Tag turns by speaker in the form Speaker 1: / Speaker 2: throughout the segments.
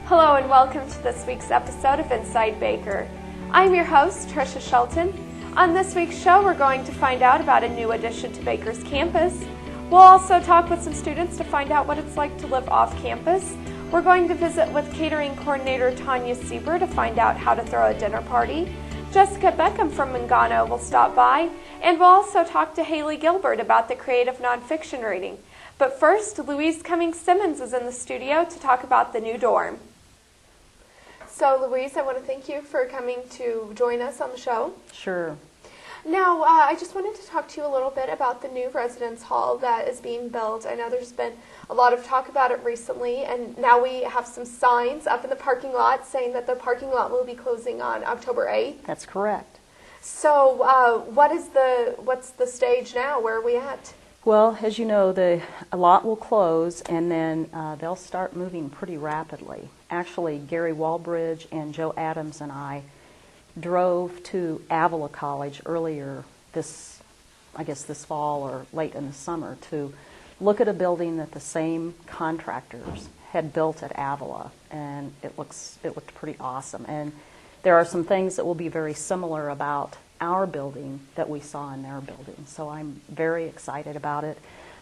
Speaker 1: Hello and welcome to this week's episode of Inside Baker. I'm your host, Tricia Shelton. On this week's show, we're going to find out about a new addition to Baker's campus. We'll also talk with some students to find out what it's like to live off campus. We're going to visit with catering coordinator Tanya Sieber to find out how to throw a dinner party. Jessica Beckham from Mangano will stop by, and we'll also talk to Haley Gilbert about the creative nonfiction reading. But first, Louise Cumming-Simmons is in the studio to talk about the new dorm. So, Louise, I want to thank you for coming to join us on the show.
Speaker 2: Sure.
Speaker 1: Now, I just wanted to talk to you a little bit about the new residence hall that is being built. I know there's been a lot of talk about it recently, and now we have some signs up in the parking lot saying that the parking lot will be closing on October 8th.
Speaker 2: That's correct.
Speaker 1: So, what's the stage now? Where are we at?
Speaker 2: Well, as you know, a lot will close, and then they'll start moving pretty rapidly. Actually, Gary Walbridge and Joe Adams and I drove to Avila College earlier this fall or late in the summer to look at a building that the same contractors had built at Avila, and it looked pretty awesome. And there are some things that will be very similar about our building that we saw in their building. So I'm very excited about it.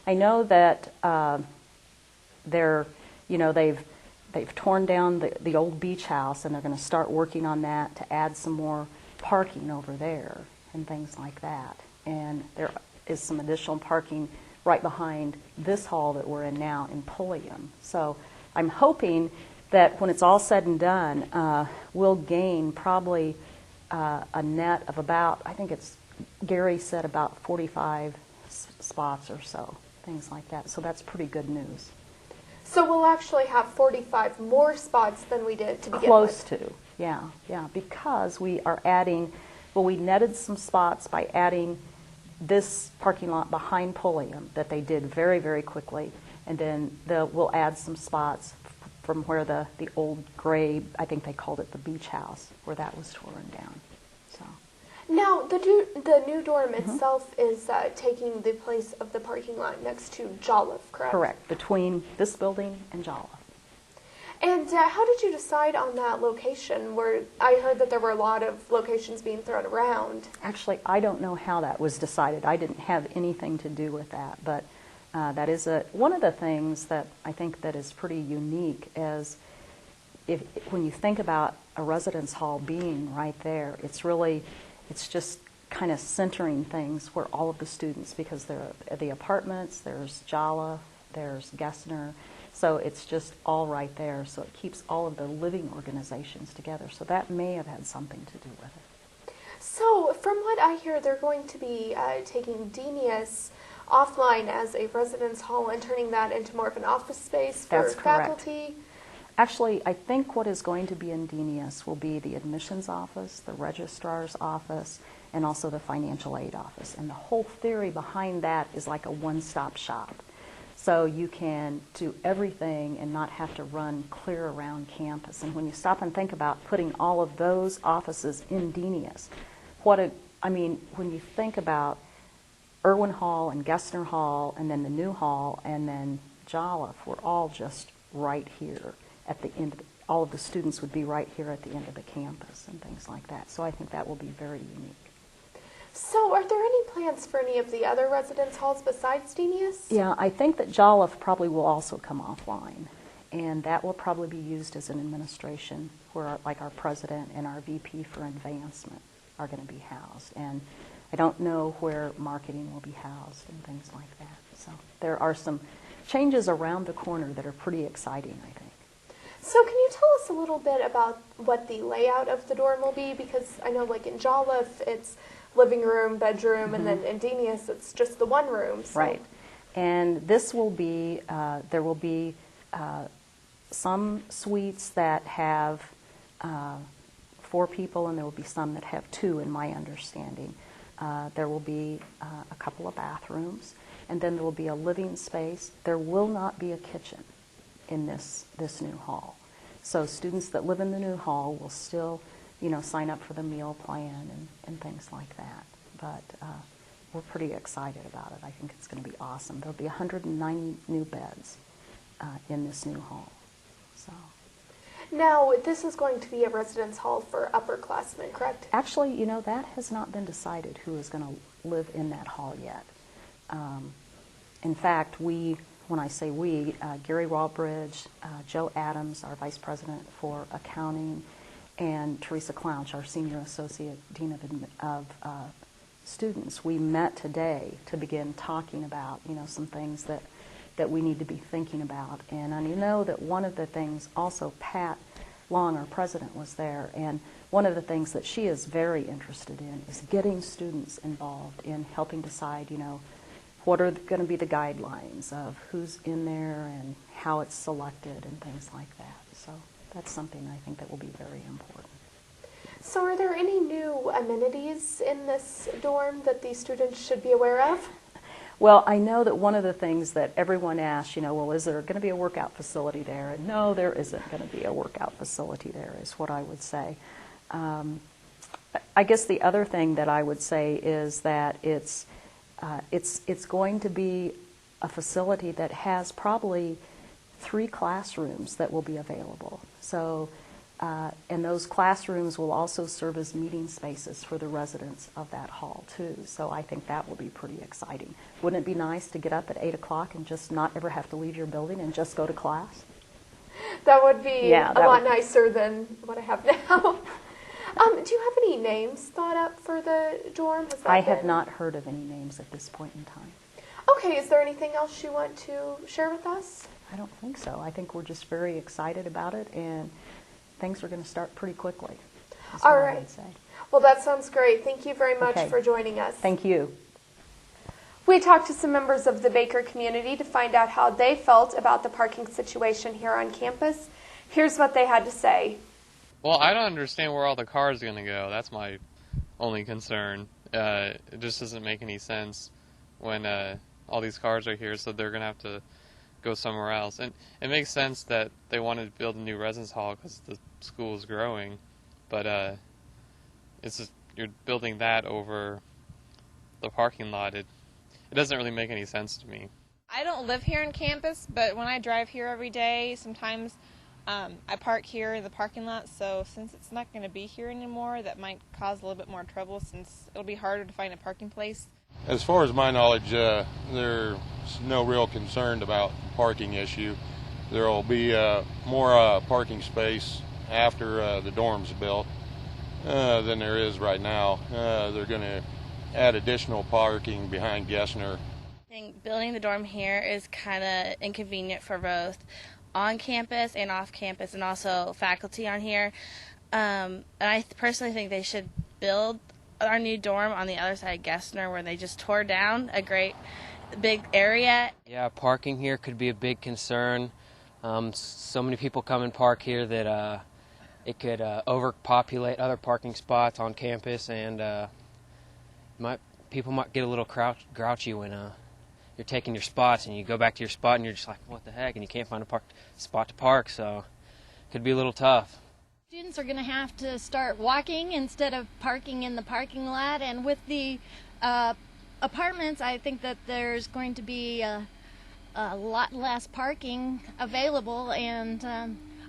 Speaker 2: I know that they've torn down the old beach house, and they're going to start working on that to add some more parking over there and things like that. And there is some additional parking right behind this hall that we're in now in Pulliam. So I'm hoping that when it's all said and done, we'll gain probably a net of about, I think Gary said about 45 spots or so, things like that. So that's pretty good news.
Speaker 1: So we'll actually have 45 more spots than we did to begin with.
Speaker 2: Close to, yeah, because we are adding, we netted some spots by adding this parking lot behind Pulliam that they did very, very quickly, and then we'll add some spots from where the old gray, I think they called it the beach house, where that was torn down. So
Speaker 1: now the new dorm itself is taking the place of the parking lot next to Jolliffe, correct?
Speaker 2: Correct, between this building and Jolliffe.
Speaker 1: And how did you decide on that location? Where I heard that there were a lot of locations being thrown around.
Speaker 2: Actually, I don't know how that was decided. I didn't have anything to do with that, but that is one of the things that I think that is pretty unique is when you think about a residence hall being right there, it's just kind of centering things where all of the students, because there are the apartments, there's Jolliffe, there's Gessner, so it's just all right there. So it keeps all of the living organizations together. So that may have had something to do with it.
Speaker 1: So from what I hear, they're going to be taking Denius offline as a residence hall and turning that into more of an office space for faculty.
Speaker 2: Actually, I think what is going to be in Denius will be the admissions office, the registrar's office, and also the financial aid office. And the whole theory behind that is like a one-stop shop. So you can do everything and not have to run clear around campus. And when you stop and think about putting all of those offices in Denius, when you think about Irwin Hall and Gessner Hall and then the new hall and then Jolliffe, we're all just right here at the end. All of the students would be right here at the end of the campus and things like that. So I think that will be very unique.
Speaker 1: So are there any plans for any of the other residence halls besides Denius?
Speaker 2: Yeah, I think that Jolliffe probably will also come offline, and that will probably be used as an administration where our president and our VP for advancement are going to be housed. And I don't know where marketing will be housed and things like that. So there are some changes around the corner that are pretty exciting, I think.
Speaker 1: So can you tell us a little bit about what the layout of the dorm will be? Because I know like in Jolliffe it's living room, bedroom, and then in Denius it's just the one room. So.
Speaker 2: Right. And this will be, there will be some suites that have 4 people, and there will be some that have 2 in my understanding. There will be a couple of bathrooms, and then there will be a living space. There will not be a kitchen in this new hall. So students that live in the new hall will still, sign up for the meal plan and things like that. But we're pretty excited about it. I think it's going to be awesome. There'll be 190 new beds in this new hall. So.
Speaker 1: Now, this is going to be a residence hall for upperclassmen, correct?
Speaker 2: Actually, you know, that has not been decided who is going to live in that hall yet. In fact, when I say we, Gary Walbridge, Joe Adams, our Vice President for Accounting, and Teresa Clounch, our Senior Associate Dean of Students, we met today to begin talking about, you know, some things that we need to be thinking about. And I know that one of the things, also Pat Long, our president, was there, and one of the things that she is very interested in is getting students involved in helping decide, you know, what are going to be the guidelines of who's in there and how it's selected and things like that. So that's something I think that will be very important.
Speaker 1: So are there any new amenities in this dorm that these students should be aware of?
Speaker 2: Well, I know that one of the things that everyone asks, you know, well, is there going to be a workout facility there? And no, there isn't going to be a workout facility there, is what I would say. I guess the other thing that I would say is that it's going to be a facility that has probably 3 classrooms that will be available. So, and those classrooms will also serve as meeting spaces for the residents of that hall too. So I think that will be pretty exciting. Wouldn't it be nice to get up at 8 o'clock and just not ever have to leave your building and just go to class?
Speaker 1: That would be a lot nicer than what I have now. Do you have any names thought up for the dorm?
Speaker 2: I have not heard of any names at this point in time.
Speaker 1: Okay, is there anything else you want to share with us?
Speaker 2: I don't think so. I think we're just very excited about it, and things are going to start pretty quickly.
Speaker 1: All right. I would say. Well, that sounds great. Thank you very much for joining us.
Speaker 2: Thank you.
Speaker 1: We talked to some members of the Baker community to find out how they felt about the parking situation here on campus. Here's what they had to say.
Speaker 3: Well, I don't understand where all the cars are going to go. That's my only concern. It just doesn't make any sense when all these cars are here, so they're going to have to go somewhere else. And it makes sense that they wanted to build a new residence hall because the school is growing, but it's just, you're building that over the parking lot. It doesn't really make any sense to me.
Speaker 4: I don't live here on campus, but when I drive here every day, sometimes I park here in the parking lot, so since it's not going to be here anymore, that might cause a little bit more trouble since it'll be harder to find a parking place.
Speaker 5: As far as my knowledge, there's no real concern about parking issue. There will be more parking space after the dorm's built than there is right now. They're going to add additional parking behind Gessner.
Speaker 6: I think building the dorm here is kind of inconvenient for both on campus and off campus, and also faculty on here. And I personally think they should build our new dorm on the other side of Gessner, where they just tore down a great big area.
Speaker 7: Yeah, parking here could be a big concern. So many people come and park here that it could overpopulate other parking spots on campus, and people might get a little grouchy when you're taking your spots and you go back to your spot and you're just like, what the heck, and you can't find a spot to park, so it could be a little tough.
Speaker 8: Students are going to have to start walking instead of parking in the parking lot, and with the apartments, I think that there's going to be a lot less parking available, and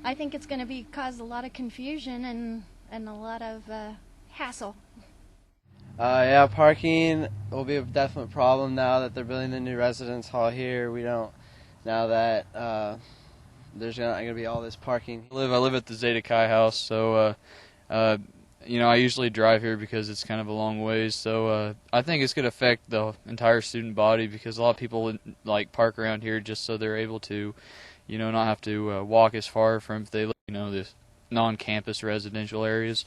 Speaker 8: I think it's going to cause a lot of confusion and a lot of hassle.
Speaker 9: Yeah, parking will be a definite problem now that they're building the new residence hall here. Now that there's not going to be all this parking.
Speaker 10: I live at the Zeta Chi house, so you know, I usually drive here because it's kind of a long ways. So I think it's going to affect the entire student body because a lot of people like park around here just so they're able to, you know, not have to walk as far from if they live, you know, the non-campus residential areas.